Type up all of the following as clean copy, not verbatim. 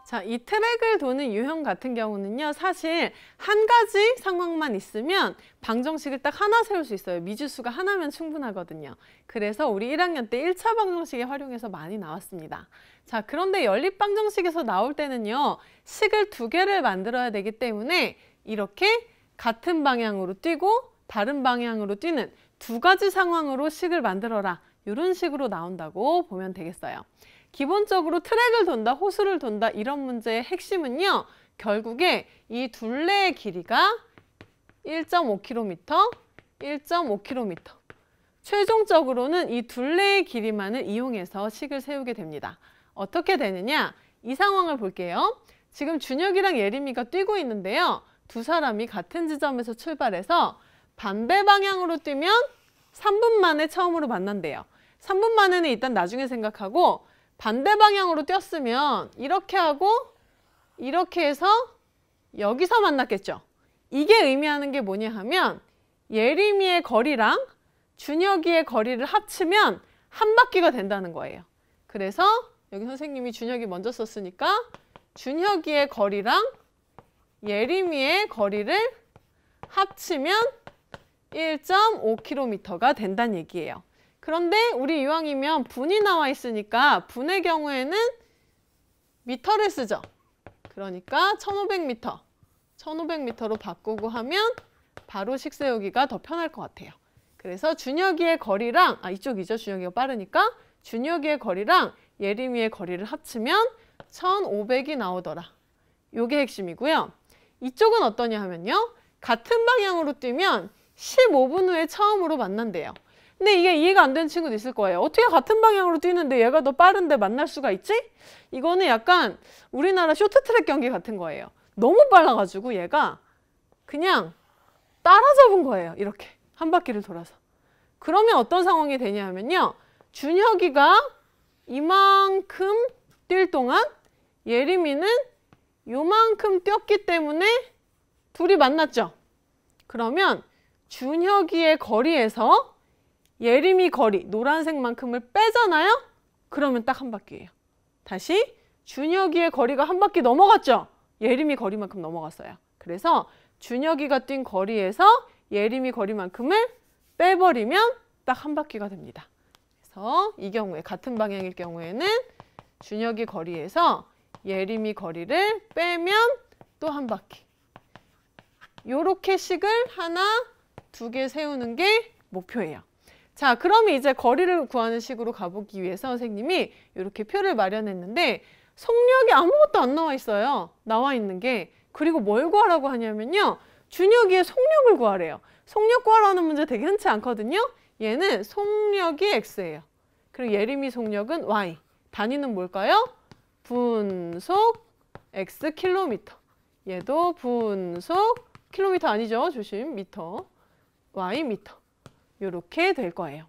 자, 이 트랙을 도는 유형 같은 경우는요, 사실 한 가지 상황만 있으면 방정식을 딱 하나 세울 수 있어요. 미지수가 하나면 충분하거든요. 그래서 우리 1학년 때 1차 방정식에 활용해서 많이 나왔습니다. 자, 그런데 연립 방정식에서 나올 때는요, 식을 두 개를 만들어야 되기 때문에 이렇게 같은 방향으로 뛰고 다른 방향으로 뛰는 두 가지 상황으로 식을 만들어라. 이런 식으로 나온다고 보면 되겠어요. 기본적으로 트랙을 돈다, 호수를 돈다 이런 문제의 핵심은요. 결국에 이 둘레의 길이가 1.5km, 1.5km. 최종적으로는 이 둘레의 길이만을 이용해서 식을 세우게 됩니다. 어떻게 되느냐? 이 상황을 볼게요. 지금 준혁이랑 예림이가 뛰고 있는데요. 두 사람이 같은 지점에서 출발해서 반대 방향으로 뛰면 3분 만에 처음으로 만난대요. 3분 만에는 일단 나중에 생각하고 반대 방향으로 뛰었으면 이렇게 하고 이렇게 해서 여기서 만났겠죠. 이게 의미하는 게 뭐냐 하면 예림이의 거리랑 준혁이의 거리를 합치면 한 바퀴가 된다는 거예요. 그래서 여기 선생님이 준혁이 먼저 썼으니까 준혁이의 거리랑 예림이의 거리를 합치면 1.5km가 된다는 얘기예요. 그런데 우리 이왕이면 분이 나와 있으니까 분의 경우에는 미터를 쓰죠. 그러니까 1500m, 1500m로 바꾸고 하면 바로 식 세우기가 더 편할 것 같아요. 그래서 준혁이의 거리랑, 이쪽이죠. 준혁이가 빠르니까 준혁이의 거리랑 예림이의 거리를 합치면 1500이 나오더라. 요게 핵심이고요. 이쪽은 어떠냐 하면요. 같은 방향으로 뛰면 15분 후에 처음으로 만난대요. 근데 이게 이해가 안 되는 친구도 있을 거예요. 어떻게 같은 방향으로 뛰는데 얘가 더 빠른데 만날 수가 있지? 이거는 약간 우리나라 쇼트트랙 경기 같은 거예요. 너무 빨라가지고 얘가 그냥 따라잡은 거예요. 이렇게 한 바퀴를 돌아서. 그러면 어떤 상황이 되냐 하면요. 준혁이가 이만큼 뛸 동안 예림이는 요만큼 뛰었기 때문에 둘이 만났죠. 그러면 준혁이의 거리에서 예림이 거리, 노란색만큼을 빼잖아요? 그러면 딱 한 바퀴예요. 다시 준혁이의 거리가 한 바퀴 넘어갔죠? 예림이 거리만큼 넘어갔어요. 그래서 준혁이가 뛴 거리에서 예림이 거리만큼을 빼버리면 딱 한 바퀴가 됩니다. 그래서 이 경우에 같은 방향일 경우에는 준혁이 거리에서 예림이 거리를 빼면 또 한 바퀴. 요렇게 식을 하나, 두 개 세우는 게 목표예요. 자, 그러면 이제 거리를 구하는 식으로 가보기 위해서 선생님이 이렇게 표를 마련했는데 속력이 아무것도 안 나와 있어요. 나와 있는 게. 그리고 뭘 구하라고 하냐면요. 준혁이의 속력을 구하래요. 속력 구하라는 문제 되게 흔치 않거든요. 얘는 속력이 X예요. 그리고 예림이 속력은 Y. 단위는 뭘까요? 분속 X 킬로미터. 얘도 분속 킬로미터 아니죠? 조심. 미터. Y 미터. 이렇게 될 거예요.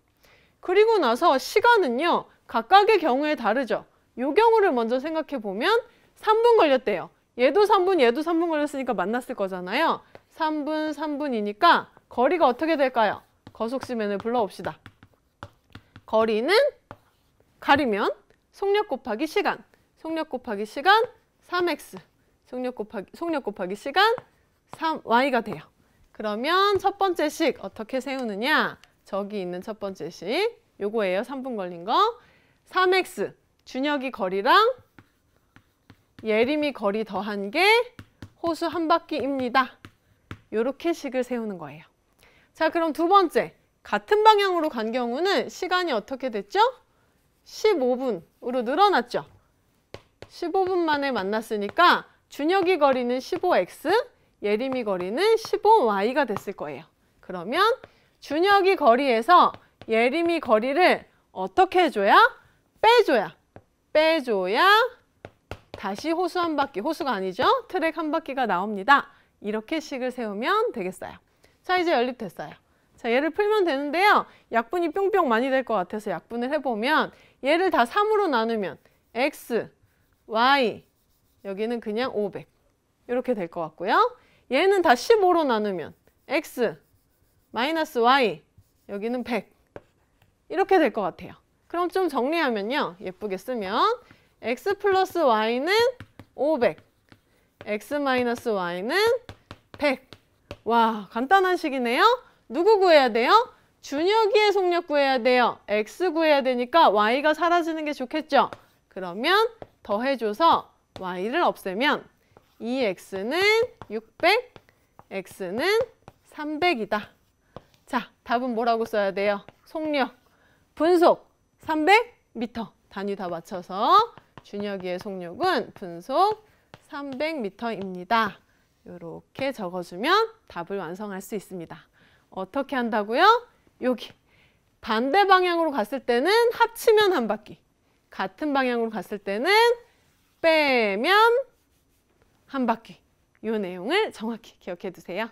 그리고 나서 시간은요. 각각의 경우에 다르죠. 이 경우를 먼저 생각해 보면 3분 걸렸대요. 얘도 3분, 얘도 3분 걸렸으니까 만났을 거잖아요. 3분, 3분이니까 거리가 어떻게 될까요? 거속시면을 불러봅시다. 거리는 가리면 속력 곱하기 시간. 속력 곱하기 시간 3x. 속력 곱하기 시간 3y가 돼요. 그러면 첫 번째 식 어떻게 세우느냐? 저기 있는 첫 번째 식. 요거예요. 3분 걸린 거. 3x. 준혁이 거리랑 예림이 거리 더한 게 호수 한 바퀴입니다. 요렇게 식을 세우는 거예요. 자, 그럼 두 번째. 같은 방향으로 간 경우는 시간이 어떻게 됐죠? 15분으로 늘어났죠. 15분 만에 만났으니까 준혁이 거리는 15x, 예림이 거리는 15y가 됐을 거예요. 그러면 준혁이 거리에서 예림이 거리를 어떻게 해줘야? 빼줘야 다시 호수 한 바퀴, 호수가 아니죠? 트랙 한 바퀴가 나옵니다. 이렇게 식을 세우면 되겠어요. 자, 이제 연립됐어요. 자, 얘를 풀면 되는데요. 약분이 뿅뿅 많이 될 것 같아서 약분을 해보면 얘를 다 3으로 나누면 x, y, 여기는 그냥 500. 이렇게 될 것 같고요. 얘는 다 15로 나누면 x, 마이너스 y, 여기는 100. 이렇게 될 것 같아요. 그럼 좀 정리하면요. 예쁘게 쓰면 x 플러스 y는 500. x-y는 100. 와, 간단한 식이네요. 누구 구해야 돼요? 준혁이의 속력 구해야 돼요. x 구해야 되니까 y가 사라지는 게 좋겠죠? 그러면 더해줘서 y를 없애면 2x는 600, x는 300이다. 자, 답은 뭐라고 써야 돼요? 속력, 분속 300m. 단위 다 맞춰서 준혁이의 속력은 분속 300m입니다. 이렇게 적어주면 답을 완성할 수 있습니다. 어떻게 한다고요? 여기 반대 방향으로 갔을 때는 합치면 한 바퀴, 같은 방향으로 갔을 때는 빼면 한 바퀴. 이 내용을 정확히 기억해 두세요.